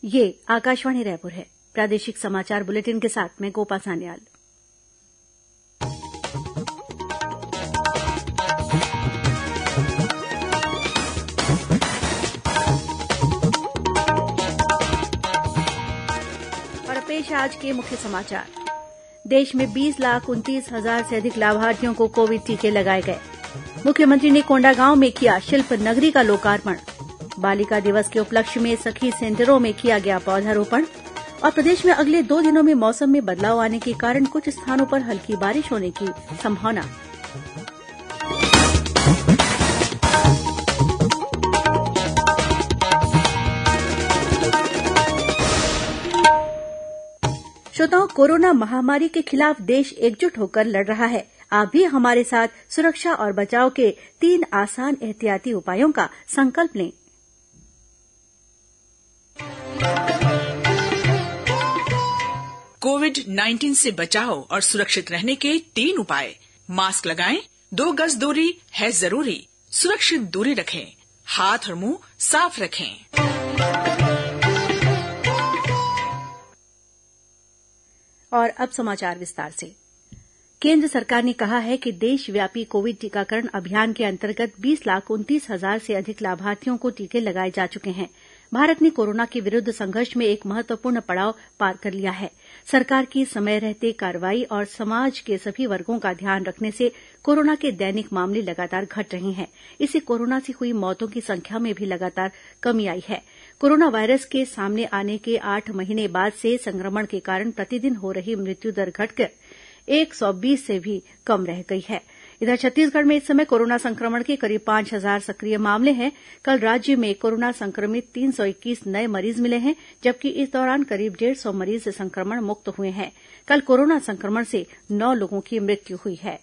ये आकाशवाणी रायपुर है। प्रादेशिक समाचार बुलेटिन के साथ मैं गोपा सान्याल। और पेश आज के मुख्य समाचार। देश में 20,29,000 से अधिक लाभार्थियों को कोविड टीके लगाए गए। मुख्यमंत्री ने कोंडागांव में किया शिल्प नगरी का लोकार्पण। बालिका दिवस के उपलक्ष्य में सखी सेंटरों में किया गया पौधारोपण। और प्रदेश में अगले 2 दिनों में मौसम में बदलाव आने के कारण कुछ स्थानों पर हल्की बारिश होने की संभावना। श्रोताओं, कोरोना महामारी के खिलाफ देश एकजुट होकर लड़ रहा है। आप भी हमारे साथ सुरक्षा और बचाव के 3 आसान एहतियाती उपायों का संकल्प लें। कोविड-19 से बचाव और सुरक्षित रहने के 3 उपाय। मास्क लगाएं, 2 गज दूरी है जरूरी, सुरक्षित दूरी रखें, हाथ और मुंह साफ रखें। और अब समाचार विस्तार से। केंद्र सरकार ने कहा है कि देशव्यापी कोविड टीकाकरण अभियान के अंतर्गत 20,29,000 से अधिक लाभार्थियों को टीके लगाए जा चुके हैं। भारत ने कोरोना के विरुद्ध संघर्ष में एक महत्वपूर्ण पड़ाव पार कर लिया है। सरकार की समय रहते कार्रवाई और समाज के सभी वर्गों का ध्यान रखने से कोरोना के दैनिक मामले लगातार घट रहे हैं। इससे कोरोना से हुई मौतों की संख्या में भी लगातार कमी आई है। कोरोना वायरस के सामने आने के 8 महीने बाद से संक्रमण के कारण प्रतिदिन हो रही मृत्यु दर घटकर 120 से भी कम रह गई है। इधर छत्तीसगढ़ में इस समय कोरोना संक्रमण के करीब 5,000 सक्रिय मामले हैं। कल राज्य में कोरोना संक्रमित 321 नए मरीज मिले हैं, जबकि इस दौरान करीब 150 मरीज संक्रमण मुक्त हुए हैं। कल कोरोना संक्रमण से 9 लोगों की मृत्यु हुई है।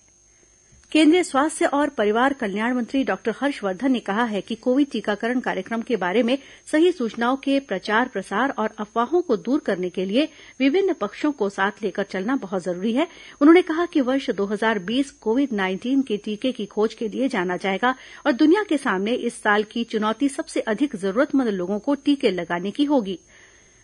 केंद्रीय स्वास्थ्य और परिवार कल्याण मंत्री डॉक्टर हर्षवर्धन ने कहा है कि कोविड टीकाकरण कार्यक्रम के बारे में सही सूचनाओं के प्रचार प्रसार और अफवाहों को दूर करने के लिए विभिन्न पक्षों को साथ लेकर चलना बहुत जरूरी है। उन्होंने कहा कि वर्ष 2020 कोविड-19 के टीके की खोज के लिए जाना जाएगा और दुनिया के सामने इस साल की चुनौती सबसे अधिक जरूरतमंद लोगों को टीके लगाने की होगी।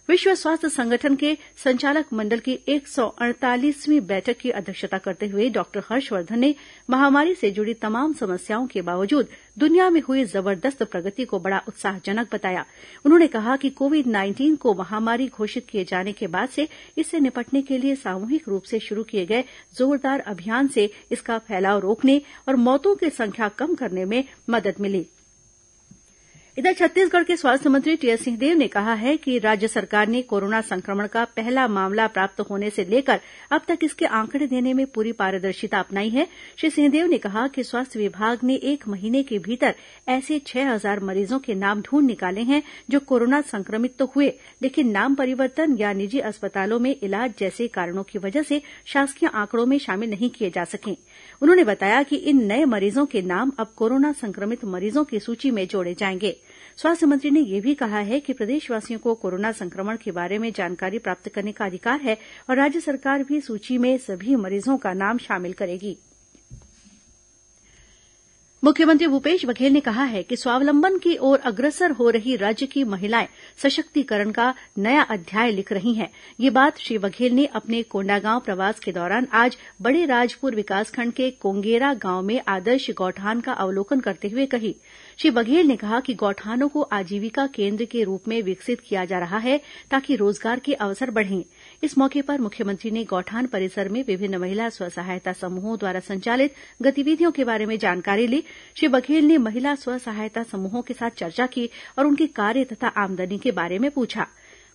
विश्व स्वास्थ्य संगठन के संचालक मंडल की 148वीं बैठक की अध्यक्षता करते हुए डॉक्टर हर्षवर्धन ने महामारी से जुड़ी तमाम समस्याओं के बावजूद दुनिया में हुई जबरदस्त प्रगति को बड़ा उत्साहजनक बताया। उन्होंने कहा कि कोविड-19 को महामारी घोषित किए जाने के बाद से इससे निपटने के लिए सामूहिक रूप से शुरू किए गए जोरदार अभियान से इसका फैलाव रोकने और मौतों की संख्या कम करने में मदद मिली। इधर छत्तीसगढ़ के स्वास्थ्य मंत्री टीएस सिंहदेव ने कहा है कि राज्य सरकार ने कोरोना संक्रमण का पहला मामला प्राप्त होने से लेकर अब तक इसके आंकड़े देने में पूरी पारदर्शिता अपनाई है। श्री सिंहदेव ने कहा कि स्वास्थ्य विभाग ने 1 महीने के भीतर ऐसे 6,000 मरीजों के नाम ढूंढ निकाले हैं जो कोरोना संक्रमित तो हुए, लेकिन नाम परिवर्तन या निजी अस्पतालों में इलाज जैसे कारणों की वजह से शासकीय आंकड़ों में शामिल नहीं किए जा सके। उन्होंने बताया कि इन नए मरीजों के नाम अब कोरोना संक्रमित मरीजों की सूची में जोड़े जाएंगे। स्वास्थ्य मंत्री ने यह भी कहा है कि प्रदेशवासियों को कोरोना संक्रमण के बारे में जानकारी प्राप्त करने का अधिकार है और राज्य सरकार भी सूची में सभी मरीजों का नाम शामिल करेगी। मुख्यमंत्री भूपेश बघेल ने कहा है कि स्वावलंबन की ओर अग्रसर हो रही राज्य की महिलाएं सशक्तिकरण का नया अध्याय लिख रही हैं। ये बात श्री बघेल ने अपने कोंडागांव प्रवास के दौरान आज बड़े राजपुर विकासखंड के कोंगेरा गांव में आदर्श गौठान का अवलोकन करते हुए कही। श्री बघेल ने कहा कि गौठानों को आजीविका केन्द्र के रूप में विकसित किया जा रहा है ताकि रोजगार के अवसर बढ़ें। इस मौके पर मुख्यमंत्री ने गौठान परिसर में विभिन्न महिला स्व सहायता समूहों द्वारा संचालित गतिविधियों के बारे में जानकारी ली। श्री बघेल ने महिला स्व सहायता समूहों के साथ चर्चा की और उनके कार्य तथा आमदनी के बारे में पूछा।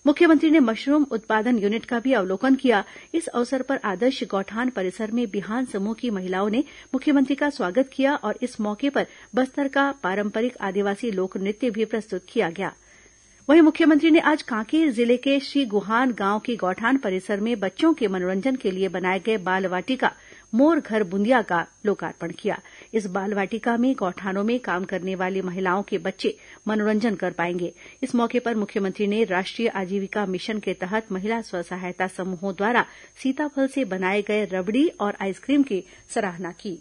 मुख्यमंत्री ने मशरूम उत्पादन यूनिट का भी अवलोकन किया। इस अवसर पर आदर्श गौठान परिसर में बिहान समूह की महिलाओं ने मुख्यमंत्री का स्वागत किया और इस मौके पर बस्तर का पारंपरिक आदिवासी लोक नृत्य भी प्रस्तुत किया गया। वहीं मुख्यमंत्री ने आज कांकेर जिले के श्री गुहान गांव के गौठान परिसर में बच्चों के मनोरंजन के लिए बनाए गए बाल वाटिका मोर घर बुंदिया का लोकार्पण किया। इस बाल वाटिका में गौठानों में काम करने वाली महिलाओं के बच्चे मनोरंजन कर पाएंगे। इस मौके पर मुख्यमंत्री ने राष्ट्रीय आजीविका मिशन के तहत महिला स्व सहायता समूहों द्वारा सीताफल से बनाए गए रबड़ी और आइसक्रीम की सराहना की।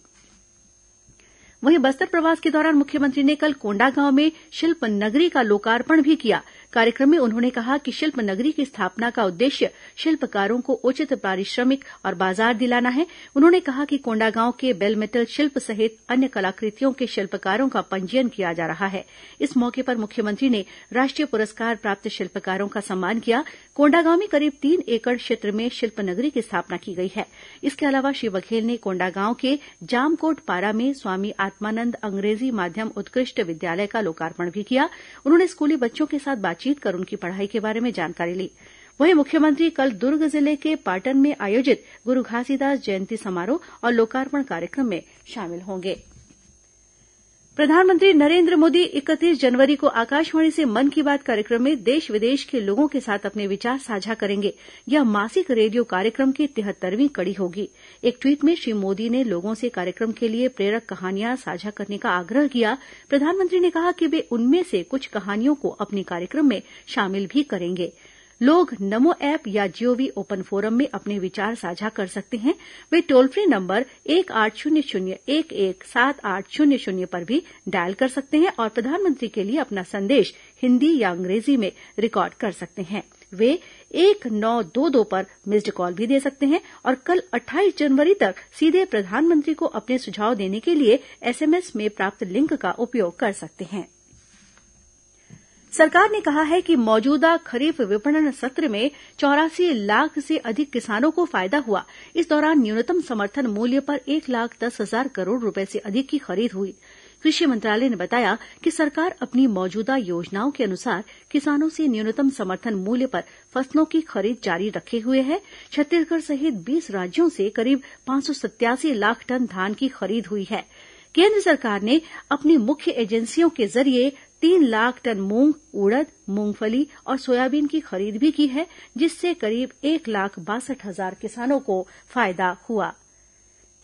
वहीं बस्तर प्रवास के दौरान मुख्यमंत्री ने कल कोंडागांव में शिल्प नगरी का लोकार्पण भी किया। कार्यक्रम में उन्होंने कहा कि शिल्प नगरी की स्थापना का उद्देश्य शिल्पकारों को उचित पारिश्रमिक और बाजार दिलाना है। उन्होंने कहा कि कोंडागांव के बेल मेटल शिल्प सहित अन्य कलाकृतियों के शिल्पकारों का पंजीयन किया जा रहा है। इस मौके पर मुख्यमंत्री ने राष्ट्रीय पुरस्कार प्राप्त शिल्पकारों का सम्मान किया। कोंडागांव में करीब 3 एकड़ क्षेत्र में शिल्प नगरी की स्थापना की गई है। इसके अलावा श्री बघेल ने कोंडागांव के जामकोट पारा में स्वामी आत्मानंद अंग्रेजी माध्यम उत्कृष्ट विद्यालय का लोकार्पण भी किया। उन्होंने स्कूली बच्चों के साथ बातचीत कर उनकी पढ़ाई के बारे में जानकारी ली। वहीं मुख्यमंत्री कल दुर्ग जिले के पाटन में आयोजित गुरु घासीदास जयंती समारोह और लोकार्पण कार्यक्रम में शामिल होंगे। प्रधानमंत्री नरेन्द्र मोदी 31 जनवरी को आकाशवाणी से मन की बात कार्यक्रम में देश विदेश के लोगों के साथ अपने विचार साझा करेंगे। यह मासिक रेडियो कार्यक्रम की 73वीं कड़ी होगी। एक ट्वीट में श्री मोदी ने लोगों से कार्यक्रम के लिए प्रेरक कहानियां साझा करने का आग्रह किया। प्रधानमंत्री ने कहा कि वे उनमें से कुछ कहानियों को अपने कार्यक्रम में शामिल भी करेंगे। लोग नमो ऐप या जीओवी ओपन फोरम में अपने विचार साझा कर सकते हैं। वे टोल फ्री नंबर 1800-11-7800 पर भी डायल कर सकते हैं और प्रधानमंत्री के लिए अपना संदेश हिंदी या अंग्रेजी में रिकॉर्ड कर सकते हैं। वे 1922 पर मिस्ड कॉल भी दे सकते हैं और कल 28 जनवरी तक सीधे प्रधानमंत्री को अपने सुझाव देने के लिए एसएमएस में प्राप्त लिंक का उपयोग कर सकते हैं। सरकार ने कहा है कि मौजूदा खरीफ विपणन सत्र में 84 लाख से अधिक किसानों को फायदा हुआ। इस दौरान न्यूनतम समर्थन मूल्य पर 1,10,000 करोड़ रुपए से अधिक की खरीद हुई। कृषि मंत्रालय ने बताया कि सरकार अपनी मौजूदा योजनाओं के अनुसार किसानों से न्यूनतम समर्थन मूल्य पर फसलों की खरीद जारी रखे हुए है। छत्तीसगढ़ सहित 20 राज्यों से करीब 587 लाख टन धान की खरीद हुई है। केंद्र सरकार ने अपनी मुख्य एजेंसियों के जरिए 3 लाख टन मूंग, उड़द, मूंगफली और सोयाबीन की खरीद भी की है, जिससे करीब 1,62,000 किसानों को फायदा हुआ।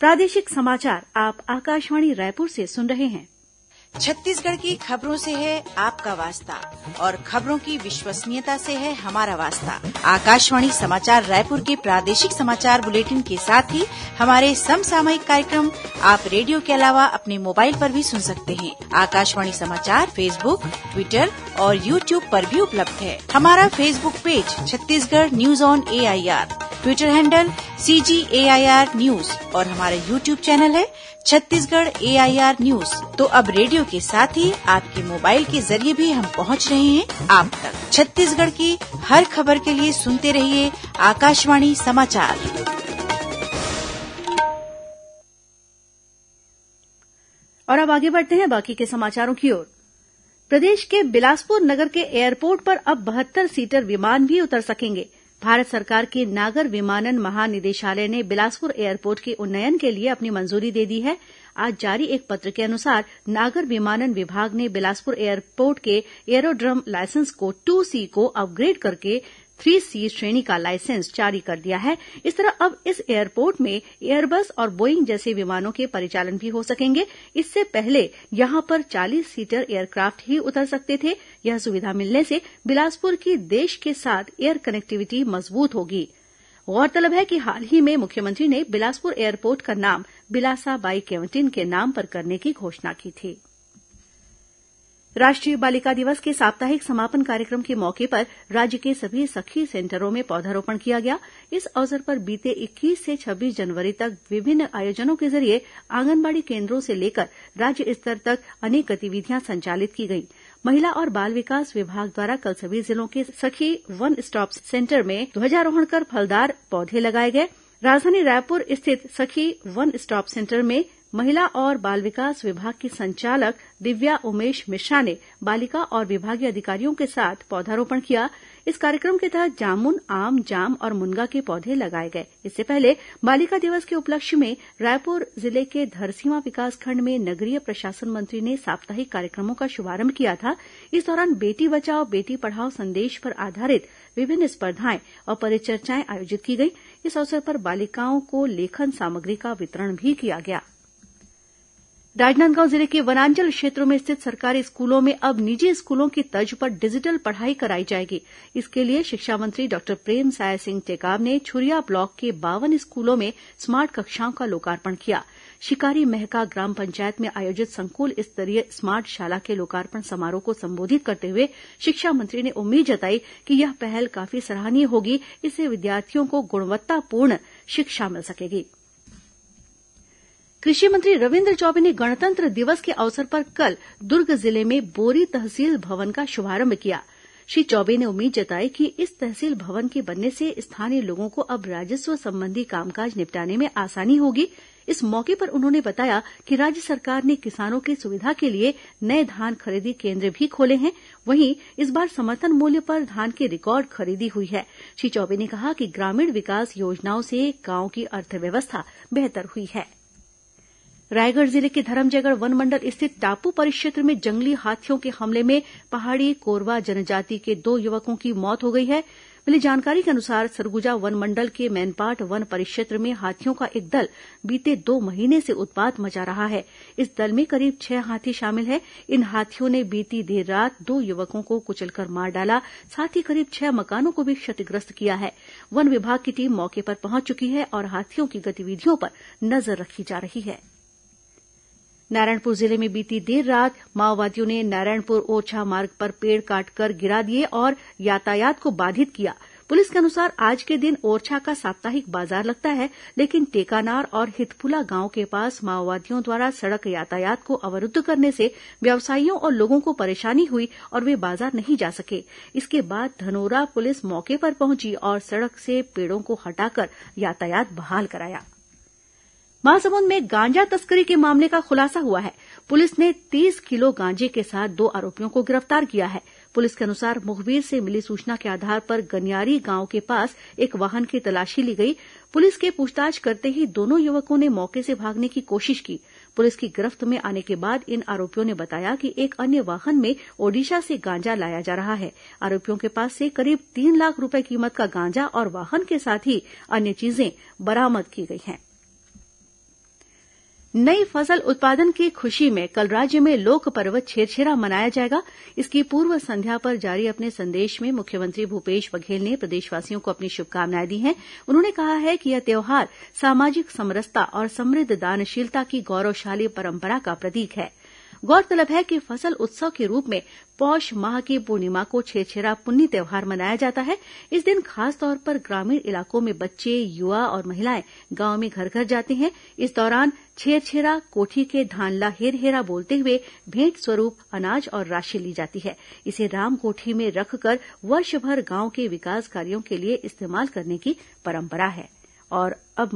प्रादेशिक समाचार आप आकाशवाणी रायपुर से सुन रहे हैं। छत्तीसगढ़ की खबरों से है आपका वास्ता और खबरों की विश्वसनीयता से है हमारा वास्ता। आकाशवाणी समाचार रायपुर के प्रादेशिक समाचार बुलेटिन के साथ ही हमारे समसामयिक कार्यक्रम आप रेडियो के अलावा अपने मोबाइल पर भी सुन सकते हैं। आकाशवाणी समाचार फेसबुक, ट्विटर और यूट्यूब पर भी उपलब्ध है। हमारा Facebook page Chhattisgarh news on AIR, Twitter handle CGAIR news और हमारा यूट्यूब चैनल है छत्तीसगढ़ AIR न्यूज। तो अब रेडियो के साथ ही आपके मोबाइल के जरिए भी हम पहुंच रहे हैं आप तक। छत्तीसगढ़ की हर खबर के लिए सुनते रहिए आकाशवाणी समाचार। और अब आगे बढ़ते हैं बाकी के समाचारों की ओर। प्रदेश के बिलासपुर नगर के एयरपोर्ट पर अब 72 सीटर विमान भी उतर सकेंगे। भारत सरकार के नागर विमानन महानिदेशालय ने बिलासपुर एयरपोर्ट के उन्नयन के लिए अपनी मंजूरी दे दी है। आज जारी एक पत्र के अनुसार नागर विमानन विभाग ने बिलासपुर एयरपोर्ट के एयरोड्रम लाइसेंस को 2C को अपग्रेड करके 3C श्रेणी का लाइसेंस जारी कर दिया है। इस तरह अब इस एयरपोर्ट में एयरबस और बोइंग जैसे विमानों के परिचालन भी हो सकेंगे। इससे पहले यहां पर 40 सीटर एयरक्राफ्ट ही उतर सकते थे। यह सुविधा मिलने से बिलासपुर की देश के साथ एयर कनेक्टिविटी मजबूत होगी। गौरतलब है कि हाल ही में मुख्यमंत्री ने बिलासपुर एयरपोर्ट का नाम बिलासा बाई केवटिन के नाम पर करने की घोषणा की थी। राष्ट्रीय बालिका दिवस के साप्ताहिक समापन कार्यक्रम के मौके पर राज्य के सभी सखी सेंटरों में पौधारोपण किया गया। इस अवसर पर बीते 21 से 26 जनवरी तक विभिन्न आयोजनों के जरिए आंगनबाड़ी केंद्रों से लेकर राज्य स्तर तक अनेक गतिविधियां संचालित की गई। महिला और बाल विकास विभाग द्वारा कल सभी जिलों के सखी वन स्टॉप सेंटर में ध्वजारोहण कर फलदार पौधे लगाए गए। राजधानी रायपुर स्थित सखी वन स्टॉप सेंटर में महिला और बाल विकास विभाग की संचालक दिव्या उमेश मिश्रा ने बालिका और विभागीय अधिकारियों के साथ पौधारोपण किया। इस कार्यक्रम के तहत जामुन, आम, जाम और मुनगा के पौधे लगाए गए। इससे पहले बालिका दिवस के उपलक्ष्य में रायपुर जिले के धरसींवा विकासखंड में नगरीय प्रशासन मंत्री ने साप्ताहिक कार्यक्रमों का शुभारंभ किया था। इस दौरान बेटी बचाओ बेटी पढ़ाओ संदेश पर आधारित विभिन्न स्पर्धाएं और परिचर्चाएं आयोजित की गई। इस अवसर पर बालिकाओं को लेखन सामग्री का वितरण भी किया गया। राजनांदगांव जिले के वनांचल क्षेत्रों में स्थित सरकारी स्कूलों में अब निजी स्कूलों की तर्ज पर डिजिटल पढ़ाई कराई जाएगी। इसके लिए शिक्षा मंत्री डॉक्टर प्रेमसाय सिंह टेकाम ने छुरिया ब्लॉक के 52 स्कूलों में स्मार्ट कक्षाओं का लोकार्पण किया। शिकारी महका ग्राम पंचायत में आयोजित संकुल स्तरीय स्मार्ट शाला के लोकार्पण समारोह को संबोधित करते हुए शिक्षा मंत्री ने उम्मीद जताई कि यह पहल काफी सराहनीय होगी। इससे विद्यार्थियों को गुणवत्तापूर्ण शिक्षा मिल सकेगी। कृषि मंत्री रविन्द्र चौबे ने गणतंत्र दिवस के अवसर पर कल दुर्ग जिले में बोरी तहसील भवन का शुभारंभ किया। श्री चौबे ने उम्मीद जताई कि इस तहसील भवन के बनने से स्थानीय लोगों को अब राजस्व संबंधी कामकाज निपटाने में आसानी होगी। इस मौके पर उन्होंने बताया कि राज्य सरकार ने किसानों की सुविधा के लिए नए धान खरीदी केन्द्र भी खोले हैं। वहीं इस बार समर्थन मूल्य पर धान की रिकॉर्ड खरीदी हुई है। श्री चौबे ने कहा कि ग्रामीण विकास योजनाओं से गांव की अर्थव्यवस्था बेहतर हुई है। रायगढ़ जिले के धरमजयगढ़ वनमंडल स्थित टापू परिक्षेत्र में जंगली हाथियों के हमले में पहाड़ी कोरवा जनजाति के 2 युवकों की मौत हो गई है। मिली जानकारी के अनुसार सरगुजा वनमंडल के मैनपाट वन परिक्षेत्र में हाथियों का एक दल बीते 2 महीने से उत्पात मचा रहा है। इस दल में करीब 6 हाथी शामिल है। इन हाथियों ने बीती देर रात 2 युवकों को कुचलकर मार डाला, साथ ही करीब 6 मकानों को भी क्षतिग्रस्त किया है। वन विभाग की टीम मौके पर पहुंच चुकी है और हाथियों की गतिविधियों पर नजर रखी जा रही है। नारायणपुर जिले में बीती देर रात माओवादियों ने नारायणपुर ओरछा मार्ग पर पेड़ काटकर गिरा दिए और यातायात को बाधित किया। पुलिस के अनुसार आज के दिन ओरछा का साप्ताहिक बाजार लगता है, लेकिन टेकानार और हितपुला गांव के पास माओवादियों द्वारा सड़क यातायात को अवरुद्ध करने से व्यवसायियों और लोगों को परेशानी हुई और वे बाजार नहीं जा सके। इसके बाद धनोरा पुलिस मौके पर पहुंची और सड़क से पेड़ों को हटाकर यातायात बहाल कराया। महासमुंद में गांजा तस्करी के मामले का खुलासा हुआ है। पुलिस ने 30 किलो गांजे के साथ 2 आरोपियों को गिरफ्तार किया है। पुलिस के अनुसार मुखबिर से मिली सूचना के आधार पर गनियारी गांव के पास एक वाहन की तलाशी ली गई। पुलिस के पूछताछ करते ही दोनों युवकों ने मौके से भागने की कोशिश की। पुलिस की गिरफ्त में आने के बाद इन आरोपियों ने बताया कि एक अन्य वाहन में ओडिशा से गांजा लाया जा रहा है। आरोपियों के पास से करीब 3 लाख रूपये कीमत का गांजा और वाहन के साथ ही अन्य चीजें बरामद की गई हैं। नई फसल उत्पादन की खुशी में कल राज्य में लोक पर्व छेरछेरा मनाया जाएगा। इसकी पूर्व संध्या पर जारी अपने संदेश में मुख्यमंत्री भूपेश बघेल ने प्रदेशवासियों को अपनी शुभकामनाएं दी हैं। उन्होंने कहा है कि यह त्यौहार सामाजिक समरसता और समृद्ध दानशीलता की गौरवशाली परंपरा का प्रतीक है। गौरतलब है कि फसल उत्सव के रूप में पौष माह की पूर्णिमा को छेरछेरा पुन्नी त्यौहार मनाया जाता है। इस दिन खासतौर पर ग्रामीण इलाकों में बच्चे, युवा और महिलाएं गांव में घर घर जाते हैं। इस दौरान छेरछेरा कोठी के धानला हेर हेरा बोलते हुए भेंट स्वरूप अनाज और राशि ली जाती है। इसे राम कोठी में रखकर वर्षभर गांव के विकास कार्यों के लिए इस्तेमाल करने की परंपरा है। और अब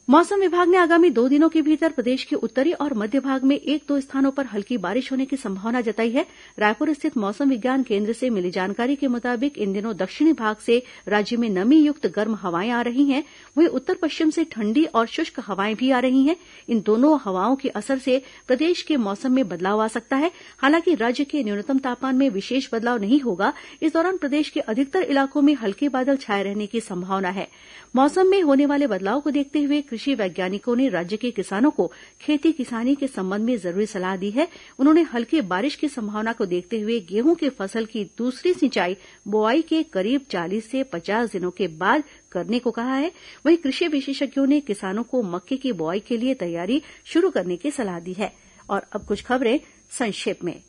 मौसम विभाग ने आगामी 2 दिनों के भीतर प्रदेश के उत्तरी और मध्य भाग में 1-2 स्थानों पर हल्की बारिश होने की संभावना जताई है। रायपुर स्थित मौसम विज्ञान केन्द्र से मिली जानकारी के मुताबिक इन दिनों दक्षिणी भाग से राज्य में नमी युक्त गर्म हवाएं आ रही हैं। वहीं उत्तर पश्चिम से ठंडी और शुष्क हवाएं भी आ रही हैं। इन दोनों हवाओं के असर से प्रदेश के मौसम में बदलाव आ सकता है। हालांकि राज्य के न्यूनतम तापमान में विशेष बदलाव नहीं होगा। इस दौरान प्रदेश के अधिकतर इलाकों में हल्के बादल छाए रहने की संभावना है। मौसम में होने वाले बदलाव को देखते हुए कृषि वैज्ञानिकों ने राज्य के किसानों को खेती किसानी के संबंध में जरूरी सलाह दी है। उन्होंने हल्की बारिश की संभावना को देखते हुए गेहूं की फसल की दूसरी सिंचाई बोआई के करीब 40 से 50 दिनों के बाद करने को कहा है। वहीं कृषि विशेषज्ञों ने किसानों को मक्के की बोआई के लिए तैयारी शुरू करने की सलाह दी है। और अब कुछ खबरें संक्षेप में।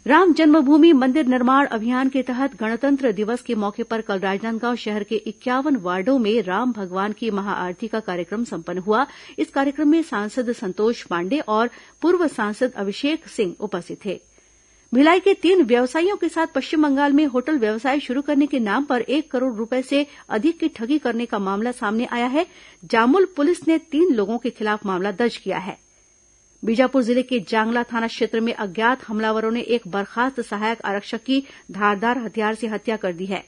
राम जन्मभूमि मंदिर निर्माण अभियान के तहत गणतंत्र दिवस के मौके पर कल राजनांदगांव शहर के 51 वार्डों में राम भगवान की महाआरती का कार्यक्रम संपन्न हुआ। इस कार्यक्रम में सांसद संतोष पांडेय और पूर्व सांसद अभिषेक सिंह उपस्थित थे। भिलाई के 3 व्यवसायियों के साथ पश्चिम बंगाल में होटल व्यवसाय शुरू करने के नाम पर 1 करोड़ रुपए से अधिक की ठगी करने का मामला सामने आया है। जामुल पुलिस ने 3 लोगों के खिलाफ मामला दर्ज किया है। बीजापुर जिले के जांगला थाना क्षेत्र में अज्ञात हमलावरों ने एक बर्खास्त सहायक आरक्षक की धारदार हथियार से हत्या कर दी है।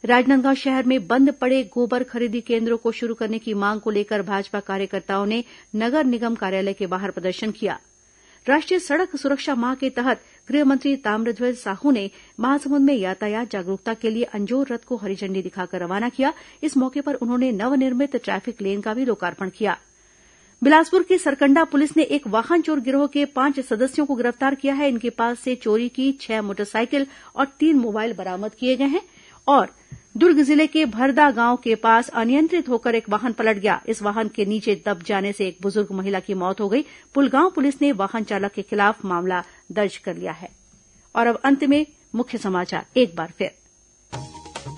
राजनांदगांव शहर में बंद पड़े गोबर खरीदी केन्द्रों को शुरू करने की मांग को लेकर भाजपा कार्यकर्ताओं ने नगर निगम कार्यालय के बाहर प्रदर्शन किया। राष्ट्रीय सड़क सुरक्षा माह के तहत गृह मंत्री ताम्रध्वज साहू ने महासमुंद में यातायात जागरूकता के लिए अंजोर रथ को हरी झंडी दिखाकर रवाना किया। इस मौके पर उन्होंने नवनिर्मित ट्रैफिक लेन का भी लोकार्पण किया। बिलासपुर की सरकंडा पुलिस ने एक वाहन चोर गिरोह के 5 सदस्यों को गिरफ्तार किया है। इनके पास से चोरी की 6 मोटरसाइकिल और 3 मोबाइल बरामद किए गए हैं। और दुर्ग जिले के भरदा गांव के पास अनियंत्रित होकर एक वाहन पलट गया। इस वाहन के नीचे दब जाने से एक बुजुर्ग महिला की मौत हो गई। पुलगांव पुलिस ने वाहन चालक के खिलाफ मामला दर्ज कर लिया है। और अब अंत में मुख्य समाचार एक बार फिर।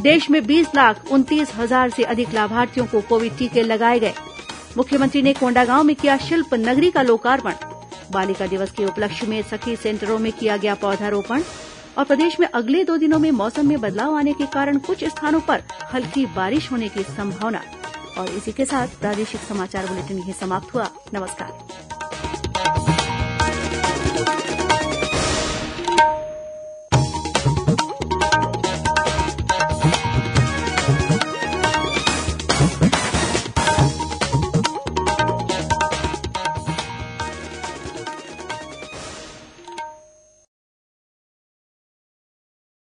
देश में 20,29,000 से अधिक लाभार्थियों को कोविड टीके लगाए गए। मुख्यमंत्री ने कोंडागांव में किया शिल्प नगरी का लोकार्पण। बालिका दिवस के उपलक्ष्य में सखी सेंटरों में किया गया पौधारोपण। और प्रदेश में अगले 2 दिनों में मौसम में बदलाव आने के कारण कुछ स्थानों पर हल्की बारिश होने की संभावना। और इसी के साथ प्रादेशिक समाचार बुलेटिन यही समाप्त हुआ। नमस्कार।